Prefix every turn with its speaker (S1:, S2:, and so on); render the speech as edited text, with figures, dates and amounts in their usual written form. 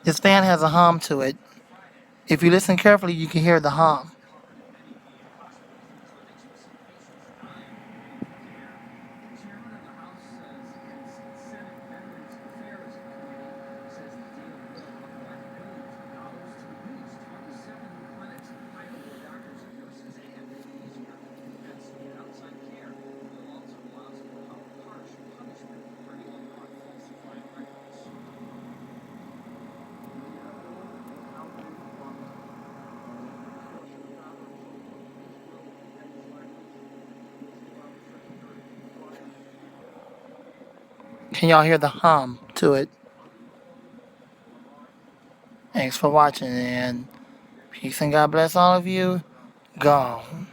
S1: This fan has a hum to it. If you listen carefully, you can hear the hum. Can y'all hear the hum to it? Thanks for watching, and peace and God bless all of you. Gone.